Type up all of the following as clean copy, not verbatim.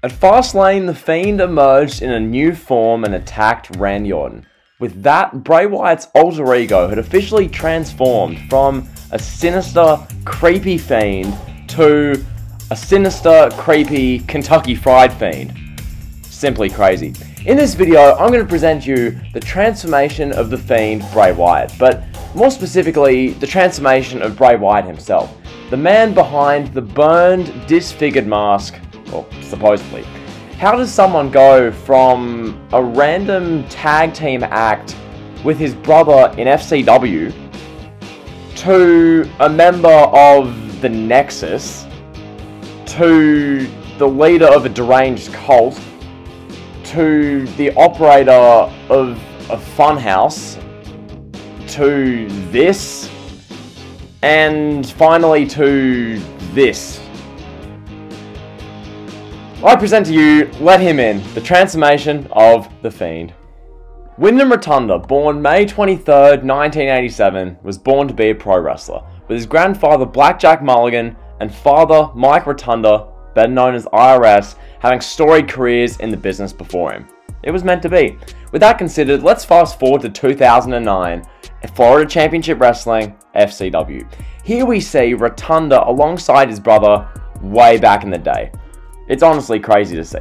At Fastlane, the Fiend emerged in a new form and attacked Randy Orton. With that, Bray Wyatt's alter ego had officially transformed from a sinister, creepy Fiend to a sinister, creepy Kentucky Fried Fiend. Simply crazy. In this video, I'm going to present you the transformation of the Fiend Bray Wyatt, but more specifically, the transformation of Bray Wyatt himself. The man behind the burned, disfigured mask, well, supposedly. How does someone go from a random tag team act with his brother in FCW to a member of the Nexus to the leader of a deranged cult to the operator of a funhouse to this and finally to this? I present to you, let him in, the transformation of the Fiend. Wyndham Rotunda, born May 23rd, 1987, was born to be a pro wrestler, with his grandfather Blackjack Mulligan and father Mike Rotunda, better known as IRS, having storied careers in the business before him. It was meant to be. With that considered, let's fast forward to 2009, Florida Championship Wrestling, FCW. Here we see Rotunda alongside his brother way back in the day. It's honestly crazy to see.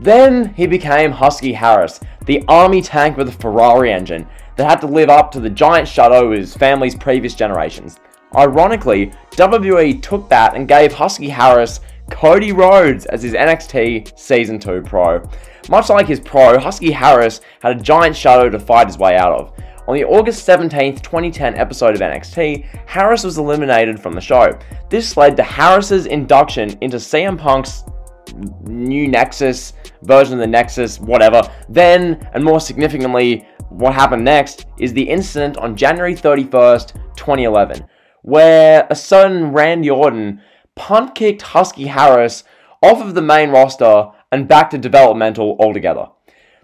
Then he became Husky Harris, the army tank with a Ferrari engine that had to live up to the giant shadow of his family's previous generations. Ironically, WWE took that and gave Husky Harris Cody Rhodes as his NXT Season 2 pro. Much like his pro, Husky Harris had a giant shadow to fight his way out of. On the August 17th, 2010 episode of NXT, Harris was eliminated from the show. This led to Harris's induction into CM Punk's new Nexus, version of the Nexus, whatever. Then, and more significantly, what happened next is the incident on January 31st, 2011, where a certain Randy Orton punt-kicked Husky Harris off of the main roster and back to developmental altogether.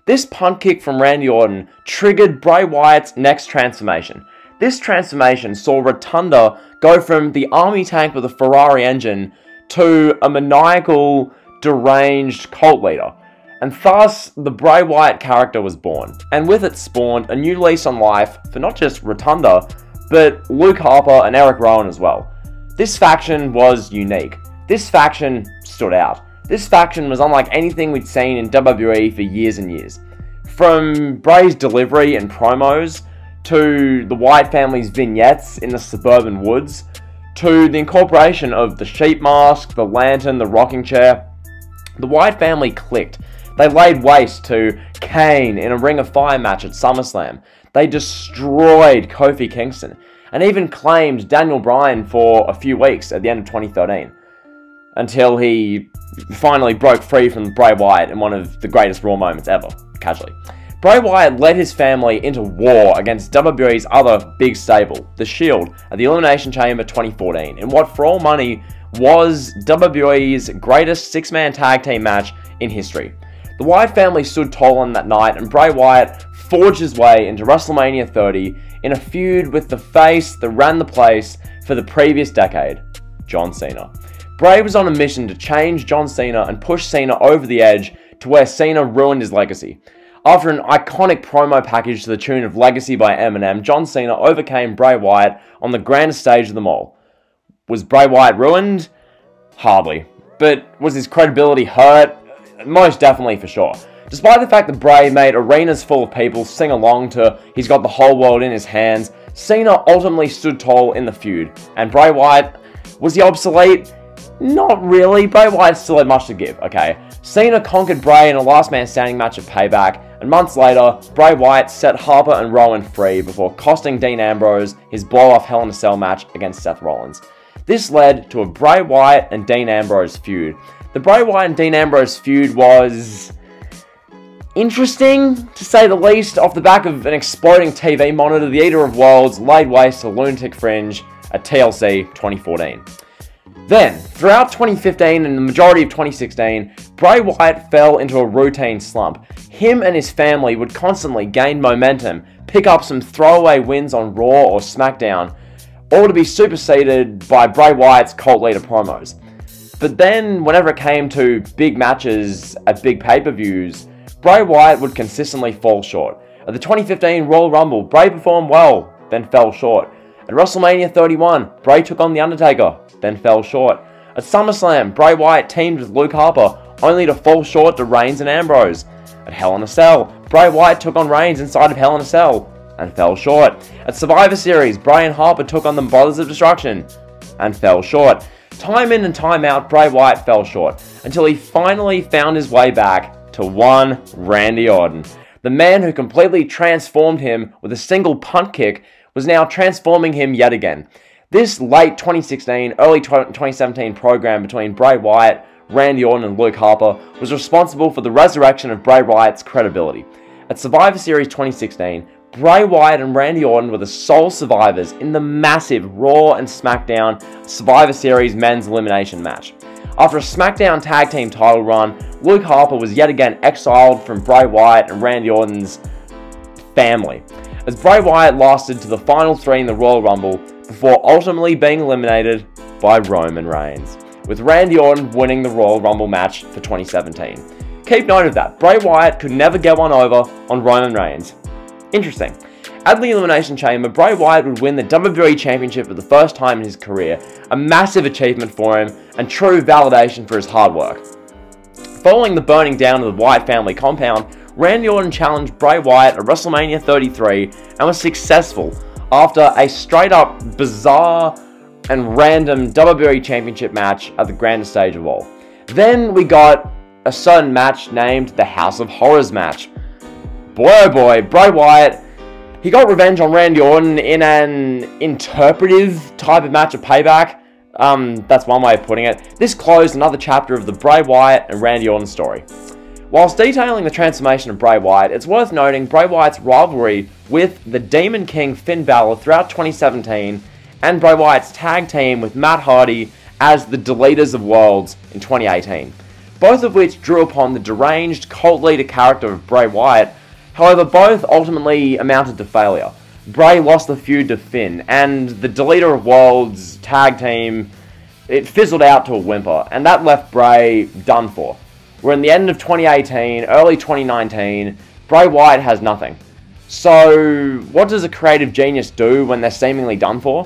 This punt kick from Randy Orton triggered Bray Wyatt's next transformation. This transformation saw Rotunda go from the army tank with a Ferrari engine to a maniacal, deranged cult leader. And thus, the Bray Wyatt character was born. And with it spawned a new lease on life for not just Rotunda, but Luke Harper and Eric Rowan as well. This faction was unique. This faction stood out. This faction was unlike anything we'd seen in WWE for years and years. From Bray's delivery and promos, to the Wyatt family's vignettes in the suburban woods, to the incorporation of the sheep mask, the lantern, the rocking chair, the Wyatt family clicked. They laid waste to Kane in a Ring of Fire match at SummerSlam. They destroyed Kofi Kingston, and even claimed Daniel Bryan for a few weeks at the end of 2013. Until he finally broke free from Bray Wyatt in one of the greatest Raw moments ever, casually. Bray Wyatt led his family into war against WWE's other big stable, The Shield, at the Elimination Chamber 2014, in what for all money was WWE's greatest six-man tag team match in history. The Wyatt family stood tall on that night, and Bray Wyatt forged his way into WrestleMania 30 in a feud with the face that ran the place for the previous decade, John Cena. Bray was on a mission to change John Cena and push Cena over the edge to where Cena ruined his legacy. After an iconic promo package to the tune of Legacy by Eminem, John Cena overcame Bray Wyatt on the grandest stage of them all. Was Bray Wyatt ruined? Hardly. But was his credibility hurt? Most definitely, for sure. Despite the fact that Bray made arenas full of people sing along to He's Got the Whole World in His Hands, Cena ultimately stood tall in the feud. And Bray Wyatt, was he obsolete? Not really. Bray Wyatt still had much to give, okay? Cena conquered Bray in a last man standing match at Payback, and months later, Bray Wyatt set Harper and Rowan free before costing Dean Ambrose his blow-off Hell in a Cell match against Seth Rollins. This led to a Bray Wyatt and Dean Ambrose feud. The Bray Wyatt and Dean Ambrose feud was interesting, to say the least. Off the back of an exploding TV monitor, the Eater of Worlds laid waste to Lunatic Fringe at TLC 2014. Then, throughout 2015 and the majority of 2016, Bray Wyatt fell into a routine slump. Him and his family would constantly gain momentum, pick up some throwaway wins on Raw or SmackDown, all to be superseded by Bray Wyatt's cult leader promos. But then, whenever it came to big matches at big pay-per-views, Bray Wyatt would consistently fall short. At the 2015 Royal Rumble, Bray performed well, then fell short. At WrestleMania 31, Bray took on The Undertaker, then fell short. At SummerSlam, Bray Wyatt teamed with Luke Harper, only to fall short to Reigns and Ambrose. At Hell in a Cell, Bray Wyatt took on Reigns inside of Hell in a Cell, and fell short. At Survivor Series, Bray and Harper took on the Brothers of Destruction, and fell short. Time in and time out, Bray Wyatt fell short, until he finally found his way back to one Randy Orton. The man who completely transformed him with a single punt kick was now transforming him yet again. This late 2016, early 2017 program between Bray Wyatt, Randy Orton and Luke Harper was responsible for the resurrection of Bray Wyatt's credibility. At Survivor Series 2016, Bray Wyatt and Randy Orton were the sole survivors in the massive Raw and SmackDown Survivor Series men's elimination match. After a SmackDown tag team title run, Luke Harper was yet again exiled from Bray Wyatt and Randy Orton's family, as Bray Wyatt lasted to the final three in the Royal Rumble before ultimately being eliminated by Roman Reigns, with Randy Orton winning the Royal Rumble match for 2017. Keep note of that, Bray Wyatt could never get one over on Roman Reigns. Interesting. At the Elimination Chamber, Bray Wyatt would win the WWE Championship for the first time in his career, a massive achievement for him and true validation for his hard work. Following the burning down of the Wyatt family compound, Randy Orton challenged Bray Wyatt at WrestleMania 33 and was successful after a straight up bizarre and random WWE Championship match at the grandest stage of all. Then we got a certain match named the House of Horrors match. Boy oh boy, Bray Wyatt, he got revenge on Randy Orton in an interpretive type of match of Payback. That's one way of putting it. This closed another chapter of the Bray Wyatt and Randy Orton story. Whilst detailing the transformation of Bray Wyatt, it's worth noting Bray Wyatt's rivalry with the Demon King Finn Balor throughout 2017 and Bray Wyatt's tag team with Matt Hardy as the Deleters of Worlds in 2018, both of which drew upon the deranged cult leader character of Bray Wyatt. However, both ultimately amounted to failure. Bray lost the feud to Finn, and the Deleter of Worlds tag team, it fizzled out to a whimper, and that left Bray done for. We're in the end of 2018, early 2019, Bray Wyatt has nothing. So, what does a creative genius do when they're seemingly done for?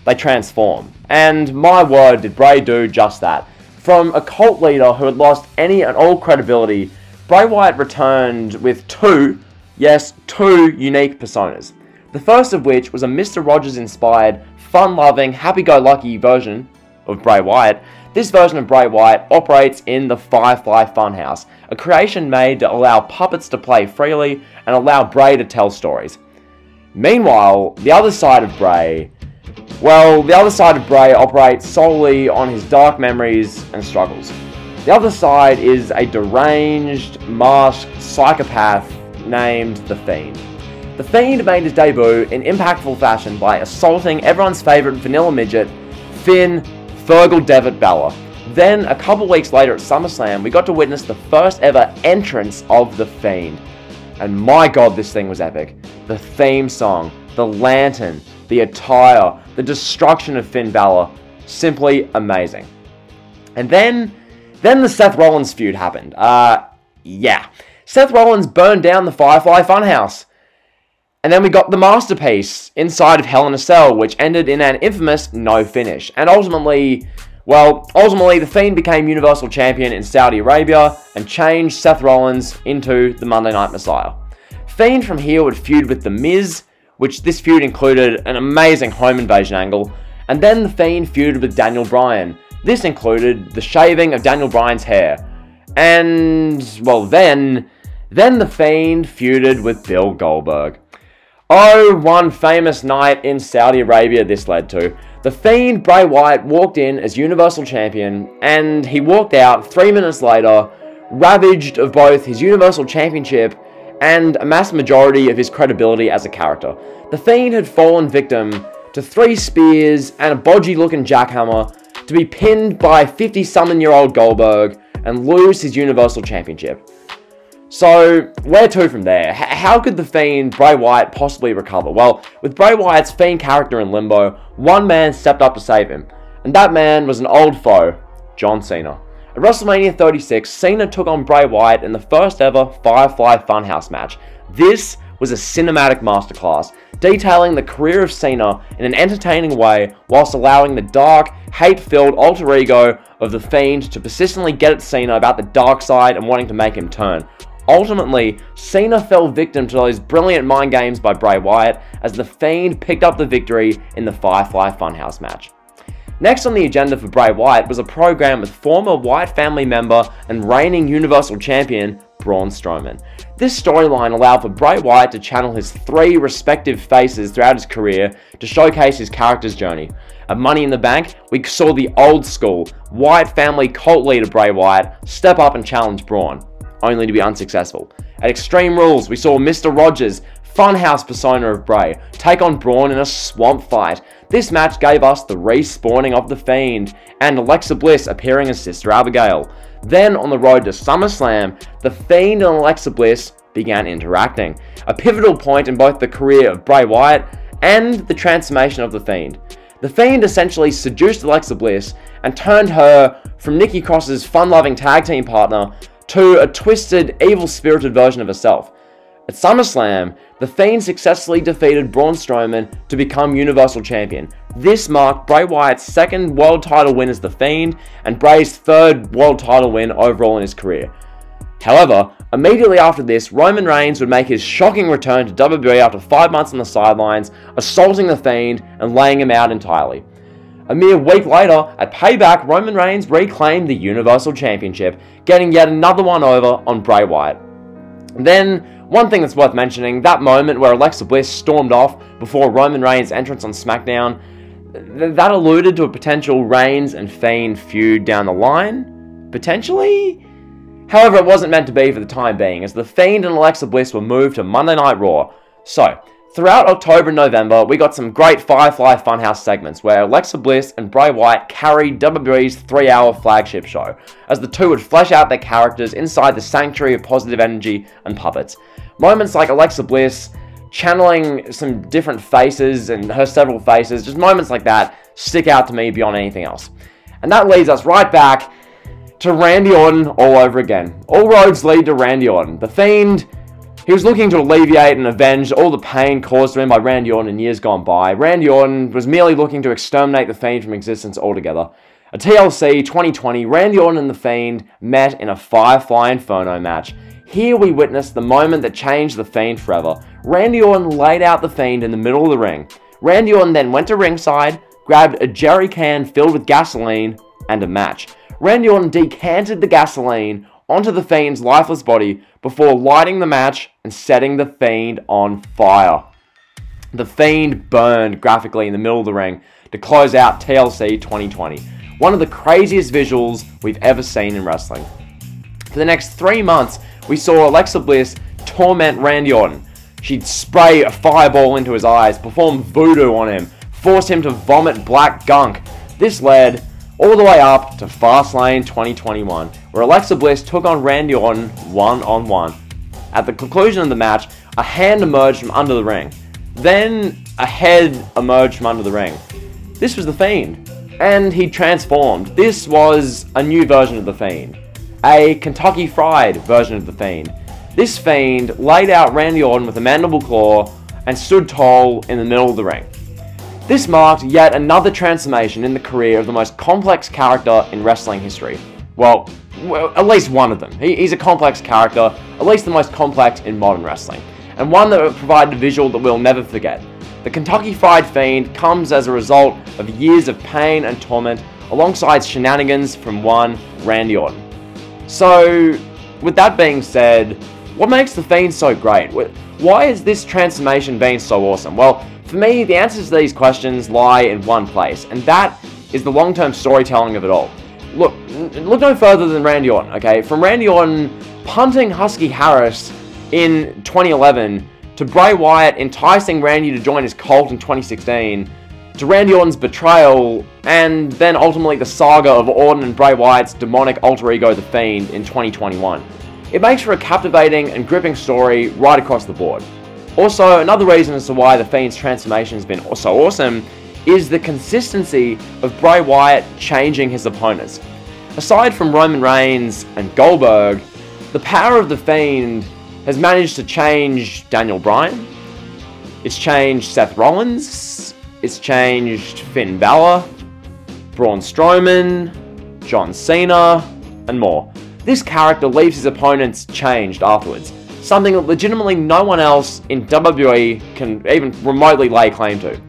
They transform. And my word, did Bray do just that. From a cult leader who had lost any and all credibility, Bray Wyatt returned with two unique personas. The first of which was a Mr. Rogers-inspired, fun-loving, happy-go-lucky version of Bray Wyatt. This version of Bray Wyatt operates in the Firefly Funhouse, a creation made to allow puppets to play freely and allow Bray to tell stories. Meanwhile, the other side of Bray operates solely on his dark memories and struggles. The other side is a deranged, masked psychopath named The Fiend. The Fiend made his debut in impactful fashion by assaulting everyone's favourite vanilla midget, Finn Fergal Devitt Balor. Then, a couple weeks later at SummerSlam, we got to witness the first ever entrance of The Fiend. And my god, this thing was epic. The theme song, the lantern, the attire, the destruction of Finn Balor, simply amazing. And then the Seth Rollins feud happened. Seth Rollins burned down the Firefly Funhouse. And then we got the masterpiece inside of Hell in a Cell, which ended in an infamous no finish. And ultimately, The Fiend became Universal Champion in Saudi Arabia and changed Seth Rollins into the Monday Night Messiah. Fiend from here would feud with The Miz, which this feud included an amazing home invasion angle, and then The Fiend feuded with Daniel Bryan. This included the shaving of Daniel Bryan's hair. And, then The Fiend feuded with Bill Goldberg. Oh, one famous night in Saudi Arabia this led to. The Fiend, Bray Wyatt, walked in as Universal Champion, and he walked out 3 minutes later, ravaged of both his Universal Championship and a mass majority of his credibility as a character. The Fiend had fallen victim to 3 spears and a bodgy-looking jackhammer to be pinned by 50-something-year-old Goldberg and lose his Universal Championship. So, where to from there? How could The Fiend, Bray Wyatt, possibly recover? Well, with Bray Wyatt's Fiend character in limbo, one man stepped up to save him, and that man was an old foe, John Cena. At WrestleMania 36, Cena took on Bray Wyatt in the first ever Firefly Funhouse match. This was a cinematic masterclass, detailing the career of Cena in an entertaining way whilst allowing the dark, hate-filled alter ego of The Fiend to persistently get at Cena about the dark side and wanting to make him turn. Ultimately, Cena fell victim to those brilliant mind games by Bray Wyatt as The Fiend picked up the victory in the Firefly Funhouse match. Next on the agenda for Bray Wyatt was a program with former Wyatt family member and reigning Universal Champion Braun Strowman. This storyline allowed for Bray Wyatt to channel his three respective faces throughout his career to showcase his character's journey. At Money in the Bank, we saw the old school Wyatt family cult leader Bray Wyatt step up and challenge Braun, only to be unsuccessful. At Extreme Rules, we saw Mr. Rogers, Funhouse persona of Bray, take on Braun in a swamp fight. This match gave us the respawning of The Fiend and Alexa Bliss appearing as Sister Abigail. Then on the road to SummerSlam, The Fiend and Alexa Bliss began interacting, a pivotal point in both the career of Bray Wyatt and the transformation of The Fiend. The Fiend essentially seduced Alexa Bliss and turned her from Nikki Cross's fun-loving tag team partner to a twisted, evil-spirited version of herself. At SummerSlam, The Fiend successfully defeated Braun Strowman to become Universal Champion. This marked Bray Wyatt's second world title win as The Fiend and Bray's third world title win overall in his career. However, immediately after this, Roman Reigns would make his shocking return to WWE after 5 months on the sidelines, assaulting The Fiend and laying him out entirely. A mere week later, at Payback, Roman Reigns reclaimed the Universal Championship, getting yet another one over on Bray Wyatt. Then, one thing that's worth mentioning, that moment where Alexa Bliss stormed off before Roman Reigns' entrance on SmackDown, that alluded to a potential Reigns and Fiend feud down the line? Potentially? However, it wasn't meant to be for the time being, as The Fiend and Alexa Bliss were moved to Monday Night Raw. So, throughout October and November, we got some great Firefly Funhouse segments where Alexa Bliss and Bray Wyatt carried WWE's 3-hour flagship show, as the two would flesh out their characters inside the sanctuary of positive energy and puppets. Moments like Alexa Bliss channeling some different faces and her several faces, just moments like that stick out to me beyond anything else. And that leads us right back to Randy Orton all over again. All roads lead to Randy Orton. The Fiend, he was looking to alleviate and avenge all the pain caused to him by Randy Orton in years gone by. Randy Orton was merely looking to exterminate The Fiend from existence altogether. At TLC 2020, Randy Orton and The Fiend met in a Firefly Inferno match. Here we witnessed the moment that changed The Fiend forever. Randy Orton laid out The Fiend in the middle of the ring. Randy Orton then went to ringside, grabbed a jerry can filled with gasoline, and a match. Randy Orton decanted the gasoline onto The Fiend's lifeless body before lighting the match and setting The Fiend on fire. The Fiend burned graphically in the middle of the ring to close out TLC 2020. One of the craziest visuals we've ever seen in wrestling. For the next 3 months, we saw Alexa Bliss torment Randy Orton. She'd spray a fireball into his eyes, perform voodoo on him, force him to vomit black gunk. This led all the way up to Fastlane 2021, where Alexa Bliss took on Randy Orton one-on-one. At the conclusion of the match, a hand emerged from under the ring. Then, a head emerged from under the ring. This was The Fiend, and he transformed. This was a new version of The Fiend. A Kentucky Fried version of The Fiend. This Fiend laid out Randy Orton with a mandible claw and stood tall in the middle of the ring. This marked yet another transformation in the career of the most complex character in wrestling history. Well, at least one of them. He's a complex character, at least the most complex in modern wrestling, and one that provided a visual that we'll never forget. The Kentucky Fried Fiend comes as a result of years of pain and torment alongside shenanigans from one Randy Orton. So, with that being said, what makes The Fiend so great? Why has this transformation been so awesome? Well, for me, the answers to these questions lie in one place, and that is the long-term storytelling of it all. Look no further than Randy Orton, okay? From Randy Orton punting Husky Harris in 2011, to Bray Wyatt enticing Randy to join his cult in 2016, to Randy Orton's betrayal, and then ultimately the saga of Orton and Bray Wyatt's demonic alter ego The Fiend in 2021. It makes for a captivating and gripping story right across the board. Also, another reason as to why The Fiend's transformation has been so awesome is the consistency of Bray Wyatt changing his opponents. Aside from Roman Reigns and Goldberg, the power of the Fiend has managed to change Daniel Bryan, it's changed Seth Rollins, it's changed Finn Balor, Braun Strowman, John Cena, and more. This character leaves his opponents changed afterwards, something that legitimately no one else in WWE can even remotely lay claim to.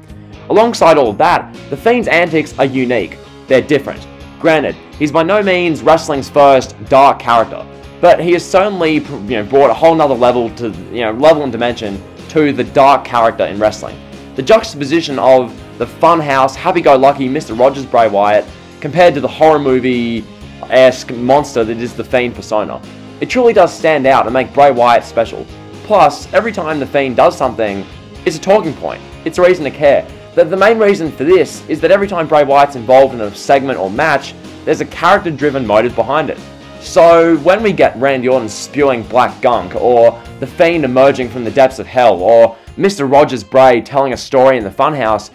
Alongside all of that, the Fiend's antics are unique, they're different. Granted, he's by no means wrestling's first dark character, but he has certainly brought a whole nother level to level and dimension to the dark character in wrestling. The juxtaposition of the funhouse, happy-go-lucky Mr. Rogers Bray Wyatt compared to the horror movie-esque monster that is the Fiend persona. It truly does stand out and make Bray Wyatt special. Plus, every time the Fiend does something, it's a talking point. It's a reason to care. The main reason for this is that every time Bray Wyatt's involved in a segment or match, there's a character-driven motive behind it. So when we get Randy Orton spewing black gunk, or the Fiend emerging from the depths of hell, or Mr. Rogers Bray telling a story in the funhouse,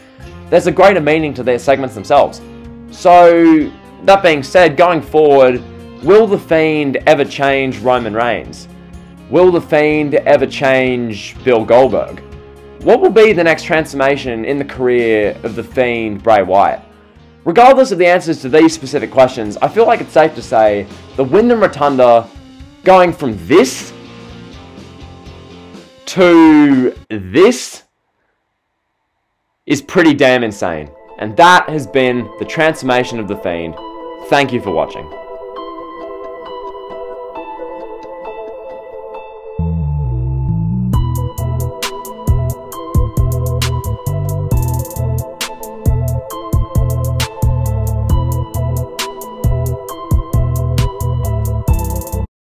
there's a greater meaning to their segments themselves. So, that being said, going forward, will the Fiend ever change Roman Reigns? Will the Fiend ever change Bill Goldberg? What will be the next transformation in the career of the Fiend Bray Wyatt? Regardless of the answers to these specific questions, I feel like it's safe to say the Wyndham Rotunda going from this to this is pretty damn insane. And that has been the transformation of the Fiend. Thank you for watching.